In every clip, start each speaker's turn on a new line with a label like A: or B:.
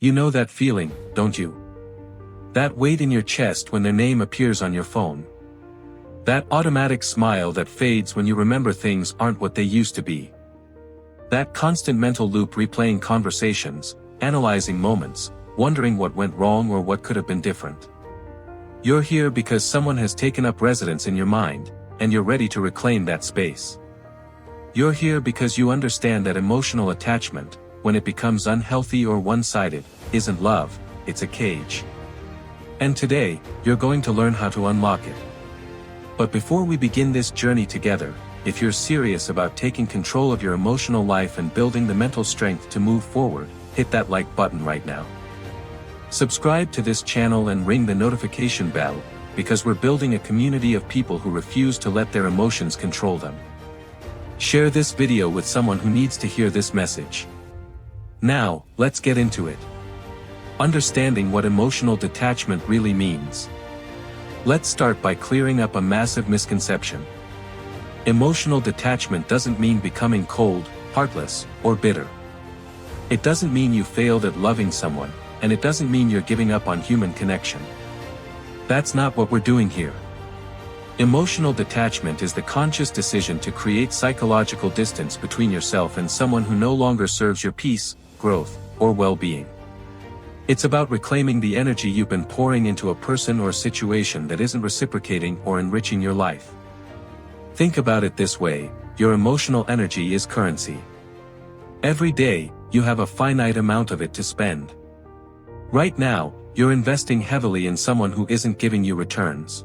A: You know that feeling, don't you? That weight in your chest when their name appears on your phone. That automatic smile that fades when you remember things aren't what they used to be. That constant mental loop replaying conversations, analyzing moments, wondering what went wrong or what could have been different. You're here because someone has taken up residence in your mind, and you're ready to reclaim that space. You're here because you understand that emotional attachment, when it becomes unhealthy or one-sided, isn't love, it's a cage. And today, you're going to learn how to unlock it. But before we begin this journey together, if you're serious about taking control of your emotional life and building the mental strength to move forward, hit that like button right now. Subscribe to this channel and ring the notification bell, because we're building a community of people who refuse to let their emotions control them. Share this video with someone who needs to hear this message. Now, let's get into it. Understanding what emotional detachment really means. Let's start by clearing up a massive misconception. Emotional detachment doesn't mean becoming cold, heartless, or bitter. It doesn't mean you failed at loving someone, and it doesn't mean you're giving up on human connection. That's not what we're doing here. Emotional detachment is the conscious decision to create psychological distance between yourself and someone who no longer serves your peace, growth, or well-being. It's about reclaiming the energy you've been pouring into a person or situation that isn't reciprocating or enriching your life. Think about it this way, your emotional energy is currency. Every day, you have a finite amount of it to spend. Right now, you're investing heavily in someone who isn't giving you returns.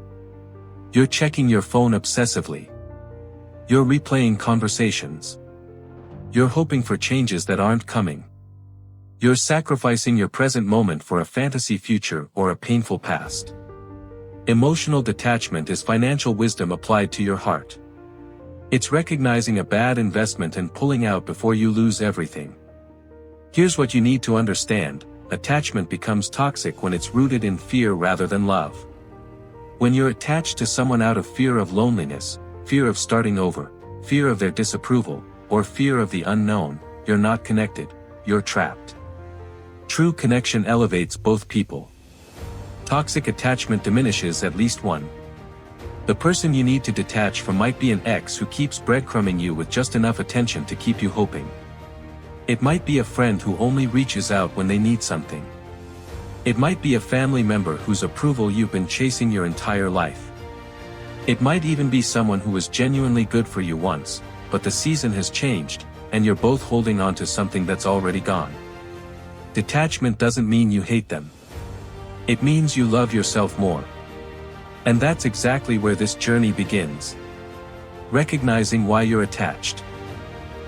A: You're checking your phone obsessively. You're replaying conversations. You're hoping for changes that aren't coming. You're sacrificing your present moment for a fantasy future or a painful past. Emotional detachment is financial wisdom applied to your heart. It's recognizing a bad investment and pulling out before you lose everything. Here's what you need to understand: attachment becomes toxic when it's rooted in fear rather than love. When you're attached to someone out of fear of loneliness, fear of starting over, fear of their disapproval, or fear of the unknown, you're not connected, you're trapped. True connection elevates both people. Toxic attachment diminishes at least one. The person you need to detach from might be an ex who keeps breadcrumbing you with just enough attention to keep you hoping. It might be a friend who only reaches out when they need something. It might be a family member whose approval you've been chasing your entire life. It might even be someone who was genuinely good for you once, but the season has changed, and you're both holding on to something that's already gone. Detachment doesn't mean you hate them. It means you love yourself more. And that's exactly where this journey begins. Recognizing why you're attached.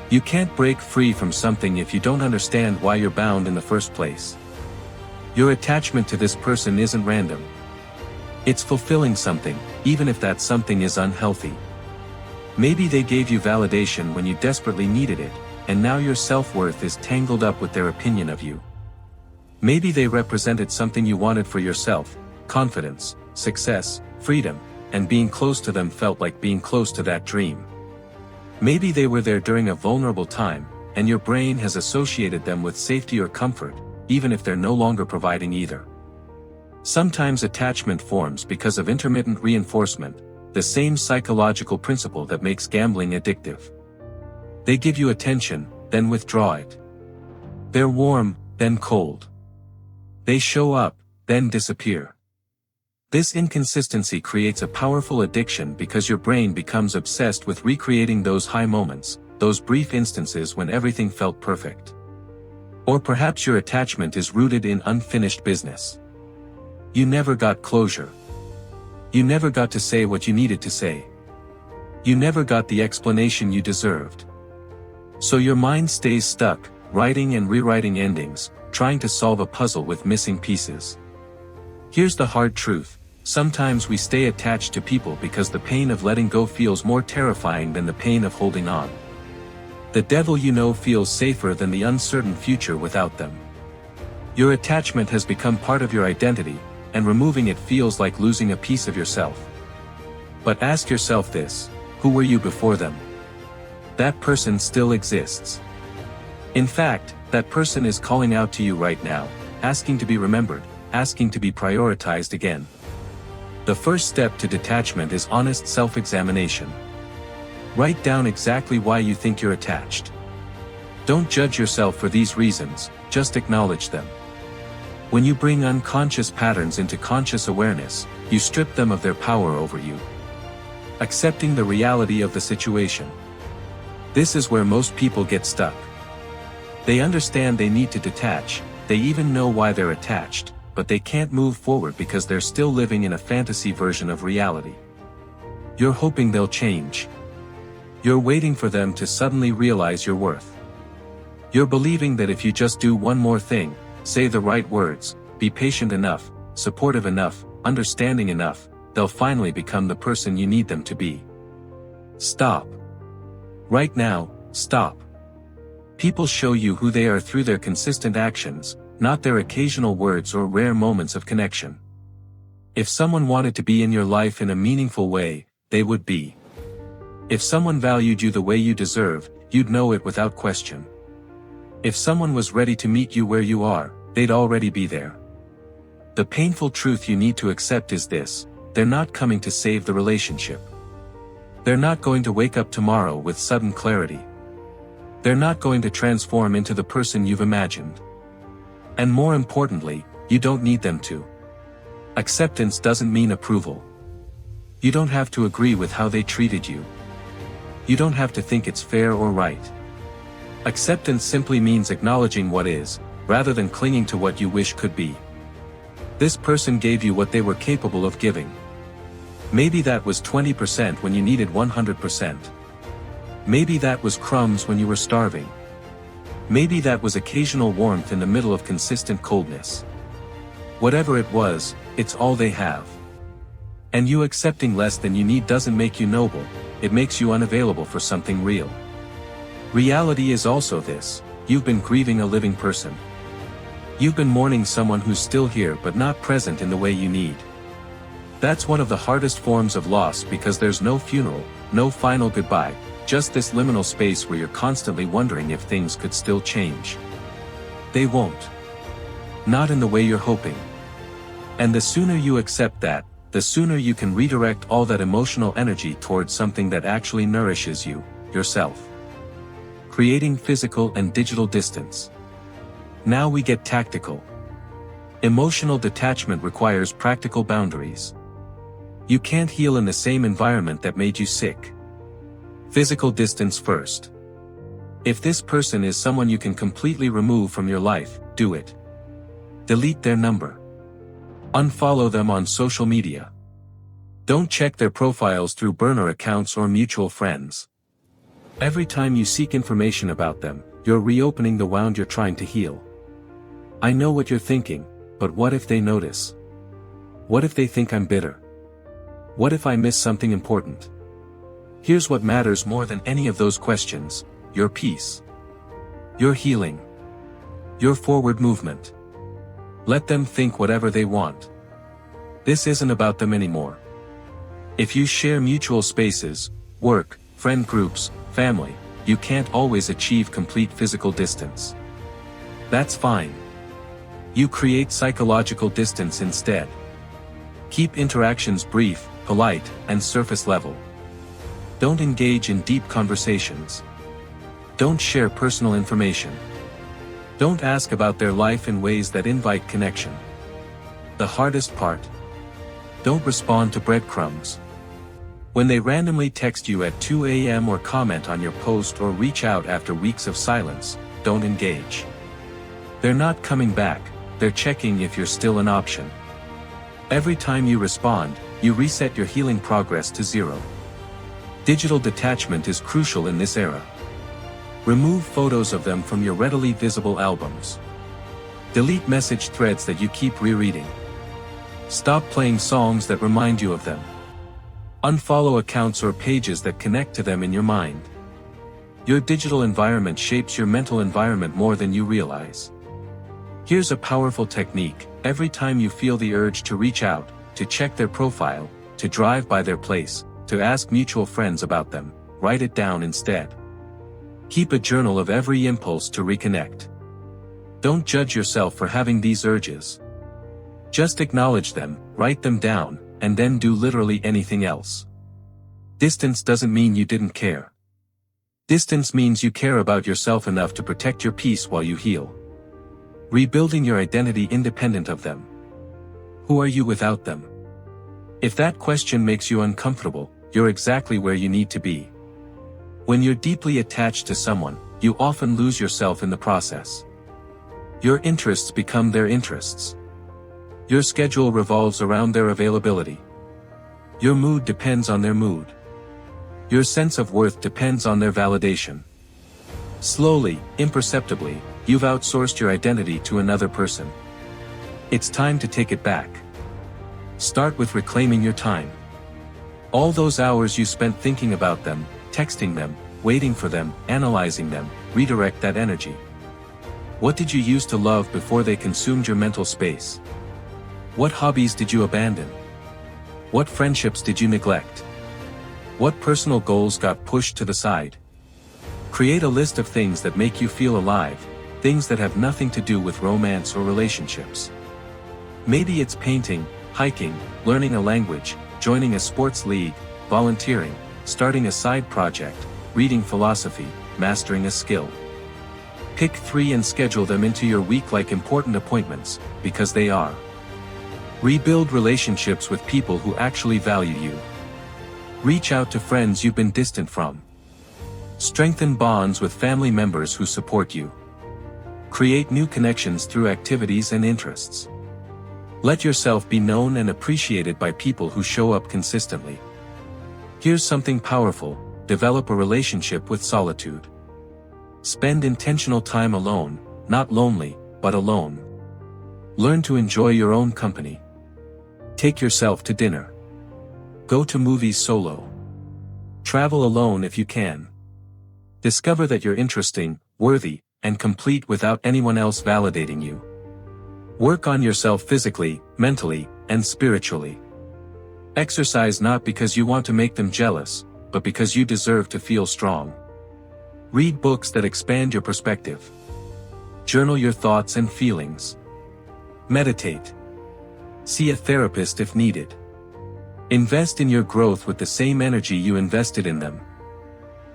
A: You can't break free from something if you don't understand why you're bound in the first place. Your attachment to this person isn't random. It's fulfilling something, even if that something is unhealthy. Maybe they gave you validation when you desperately needed it, and now your self-worth is tangled up with their opinion of you. Maybe they represented something you wanted for yourself: confidence, success, freedom, and being close to them felt like being close to that dream. Maybe they were there during a vulnerable time, and your brain has associated them with safety or comfort, even if they're no longer providing either. Sometimes attachment forms because of intermittent reinforcement, the same psychological principle that makes gambling addictive. They give you attention, then withdraw it. They're warm, then cold. They show up, then disappear. This inconsistency creates a powerful addiction because your brain becomes obsessed with recreating those high moments, those brief instances when everything felt perfect. Or perhaps your attachment is rooted in unfinished business. You never got closure. You never got to say what you needed to say. You never got the explanation you deserved. So your mind stays stuck, writing and rewriting endings, trying to solve a puzzle with missing pieces. Here's the hard truth: sometimes we stay attached to people because the pain of letting go feels more terrifying than the pain of holding on. The devil you know feels safer than the uncertain future without them. Your attachment has become part of your identity, and removing it feels like losing a piece of yourself. But ask yourself this: who were you before them? That person still exists. In fact, that person is calling out to you right now, asking to be remembered, asking to be prioritized again. The first step to detachment is honest self-examination. Write down exactly why you think you're attached. Don't judge yourself for these reasons, just acknowledge them. When you bring unconscious patterns into conscious awareness, you strip them of their power over you. Accepting the reality of the situation. This is where most people get stuck. They understand they need to detach, they even know why they're attached, but they can't move forward because they're still living in a fantasy version of reality. You're hoping they'll change. You're waiting for them to suddenly realize your worth. You're believing that if you just do one more thing, say the right words, be patient enough, supportive enough, understanding enough, they'll finally become the person you need them to be. Stop. Right now, stop. People show you who they are through their consistent actions, not their occasional words or rare moments of connection. If someone wanted to be in your life in a meaningful way, they would be. If someone valued you the way you deserve, you'd know it without question. If someone was ready to meet you where you are, they'd already be there. The painful truth you need to accept is this: they're not coming to save the relationship. They're not going to wake up tomorrow with sudden clarity. They're not going to transform into the person you've imagined. And more importantly, you don't need them to. Acceptance doesn't mean approval. You don't have to agree with how they treated you. You don't have to think it's fair or right. Acceptance simply means acknowledging what is, rather than clinging to what you wish could be. This person gave you what they were capable of giving. Maybe that was 20% when you needed 100%. Maybe that was crumbs when you were starving. Maybe that was occasional warmth in the middle of consistent coldness. Whatever it was, it's all they have. And you accepting less than you need doesn't make you noble, it makes you unavailable for something real. Reality is also this: you've been grieving a living person. You've been mourning someone who's still here but not present in the way you need. That's one of the hardest forms of loss because there's no funeral, no final goodbye, just this liminal space where you're constantly wondering if things could still change. They won't. Not in the way you're hoping. And the sooner you accept that, the sooner you can redirect all that emotional energy towards something that actually nourishes you, yourself. Creating physical and digital distance. Now we get tactical. Emotional detachment requires practical boundaries. You can't heal in the same environment that made you sick. Physical distance first. If this person is someone you can completely remove from your life, do it. Delete their number. Unfollow them on social media. Don't check their profiles through burner accounts or mutual friends. Every time you seek information about them, you're reopening the wound you're trying to heal. I know what you're thinking, but what if they notice? What if they think I'm bitter? What if I miss something important? Here's what matters more than any of those questions: your peace. Your healing. Your forward movement. Let them think whatever they want. This isn't about them anymore. If you share mutual spaces, work, friend groups, family, you can't always achieve complete physical distance. That's fine. You create psychological distance instead. Keep interactions brief, polite, and surface level. Don't engage in deep conversations. Don't share personal information. Don't ask about their life in ways that invite connection. The hardest part: don't respond to breadcrumbs. When they randomly text you at 2 a.m. or comment on your post or reach out after weeks of silence, don't engage. They're not coming back, they're checking if you're still an option. Every time you respond, you reset your healing progress to zero. Digital detachment is crucial in this era. Remove photos of them from your readily visible albums. Delete message threads that you keep rereading. Stop playing songs that remind you of them. Unfollow accounts or pages that connect to them in your mind. Your digital environment shapes your mental environment more than you realize. Here's a powerful technique: every time you feel the urge to reach out, to check their profile, to drive by their place, to ask mutual friends about them, write it down instead. Keep a journal of every impulse to reconnect. Don't judge yourself for having these urges. Just acknowledge them, write them down, and then do literally anything else. Distance doesn't mean you didn't care. Distance means you care about yourself enough to protect your peace while you heal. Rebuilding your identity independent of them. Who are you without them? If that question makes you uncomfortable, you're exactly where you need to be. When you're deeply attached to someone, you often lose yourself in the process. Your interests become their interests. Your schedule revolves around their availability. Your mood depends on their mood. Your sense of worth depends on their validation. Slowly, imperceptibly, you've outsourced your identity to another person. It's time to take it back. Start with reclaiming your time. All those hours you spent thinking about them, texting them, waiting for them, analyzing them, redirect that energy. What did you use to love before they consumed your mental space? What hobbies did you abandon? What friendships did you neglect? What personal goals got pushed to the side? Create a list of things that make you feel alive, things that have nothing to do with romance or relationships. Maybe it's painting, hiking, learning a language, joining a sports league, volunteering, starting a side project, reading philosophy, mastering a skill. Pick 3 and schedule them into your week like important appointments, because they are. Rebuild relationships with people who actually value you. Reach out to friends you've been distant from. Strengthen bonds with family members who support you. Create new connections through activities and interests. Let yourself be known and appreciated by people who show up consistently. Here's something powerful: develop a relationship with solitude. Spend intentional time alone, not lonely, but alone. Learn to enjoy your own company. Take yourself to dinner. Go to movies solo. Travel alone if you can. Discover that you're interesting, worthy, and complete without anyone else validating you. Work on yourself physically, mentally, and spiritually. Exercise not because you want to make them jealous, but because you deserve to feel strong. Read books that expand your perspective. Journal your thoughts and feelings. Meditate. See a therapist if needed. Invest in your growth with the same energy you invested in them.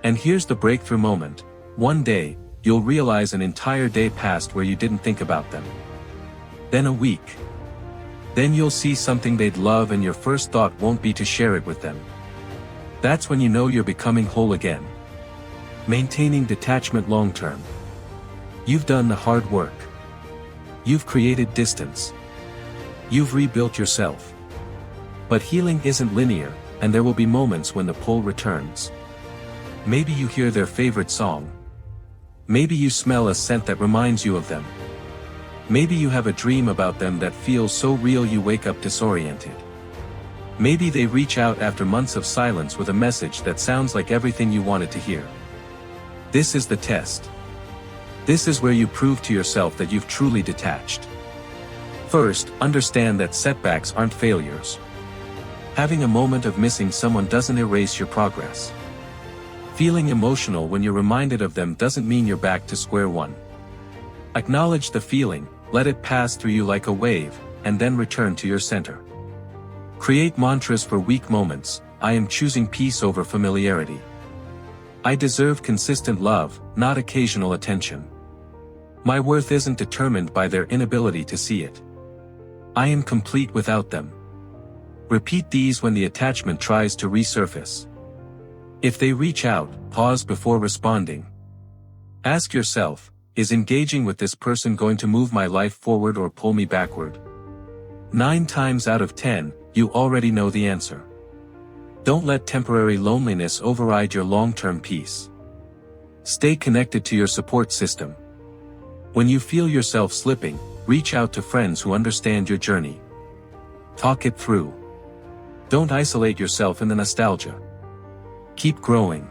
A: And here's the breakthrough moment: one day, you'll realize an entire day passed where you didn't think about them. Then a week. Then you'll see something they'd love and your first thought won't be to share it with them. That's when you know you're becoming whole again. Maintaining detachment long term. You've done the hard work. You've created distance. You've rebuilt yourself. But healing isn't linear, and there will be moments when the pull returns. Maybe you hear their favorite song. Maybe you smell a scent that reminds you of them. Maybe you have a dream about them that feels so real you wake up disoriented. Maybe they reach out after months of silence with a message that sounds like everything you wanted to hear. This is the test. This is where you prove to yourself that you've truly detached. First, understand that setbacks aren't failures. Having a moment of missing someone doesn't erase your progress. Feeling emotional when you're reminded of them doesn't mean you're back to square one. Acknowledge the feeling, let it pass through you like a wave, and then return to your center. Create mantras for weak moments: I am choosing peace over familiarity. I deserve consistent love, not occasional attention. My worth isn't determined by their inability to see it. I am complete without them. Repeat these when the attachment tries to resurface. If they reach out, pause before responding. Ask yourself, is engaging with this person going to move my life forward or pull me backward? 9 times out of 10, you already know the answer. Don't let temporary loneliness override your long-term peace. Stay connected to your support system. When you feel yourself slipping, reach out to friends who understand your journey. Talk it through. Don't isolate yourself in the nostalgia. Keep growing.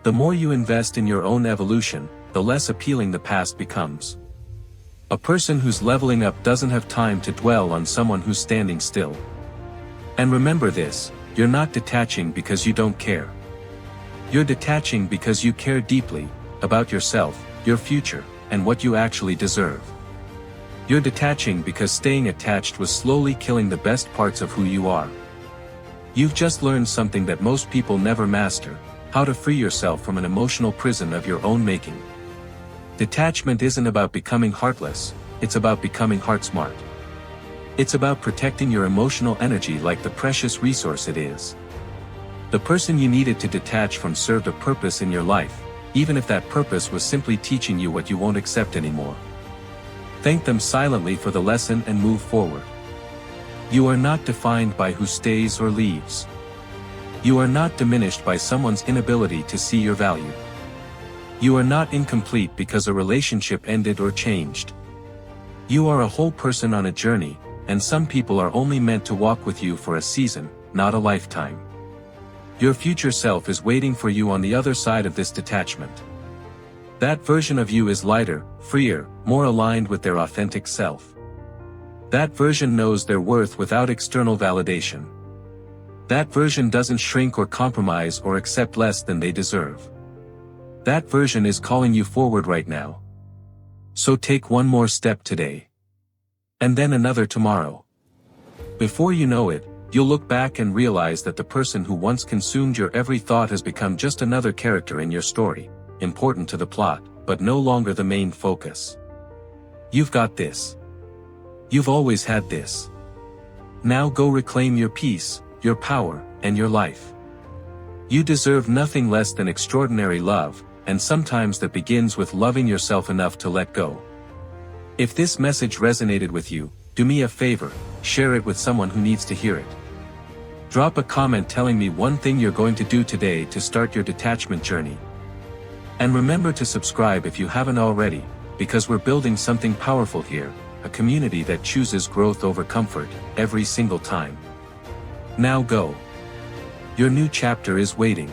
A: The more you invest in your own evolution, the less appealing the past becomes. A person who's leveling up doesn't have time to dwell on someone who's standing still. And remember this, you're not detaching because you don't care. You're detaching because you care deeply, about yourself, your future, and what you actually deserve. You're detaching because staying attached was slowly killing the best parts of who you are. You've just learned something that most people never master: how to free yourself from an emotional prison of your own making. Detachment isn't about becoming heartless, it's about becoming heart-smart. It's about protecting your emotional energy like the precious resource it is. The person you needed to detach from served a purpose in your life, even if that purpose was simply teaching you what you won't accept anymore. Thank them silently for the lesson and move forward. You are not defined by who stays or leaves. You are not diminished by someone's inability to see your value. You are not incomplete because a relationship ended or changed. You are a whole person on a journey, and some people are only meant to walk with you for a season, not a lifetime. Your future self is waiting for you on the other side of this detachment. That version of you is lighter, freer, more aligned with their authentic self. That version knows their worth without external validation. That version doesn't shrink or compromise or accept less than they deserve. That version is calling you forward right now. So take one more step today. And then another tomorrow. Before you know it, you'll look back and realize that the person who once consumed your every thought has become just another character in your story, important to the plot, but no longer the main focus. You've got this. You've always had this. Now go reclaim your peace, your power, and your life. You deserve nothing less than extraordinary love, and sometimes that begins with loving yourself enough to let go. If this message resonated with you, do me a favor, share it with someone who needs to hear it. Drop a comment telling me one thing you're going to do today to start your detachment journey. And remember to subscribe if you haven't already, because we're building something powerful here, a community that chooses growth over comfort, every single time. Now go. Your new chapter is waiting.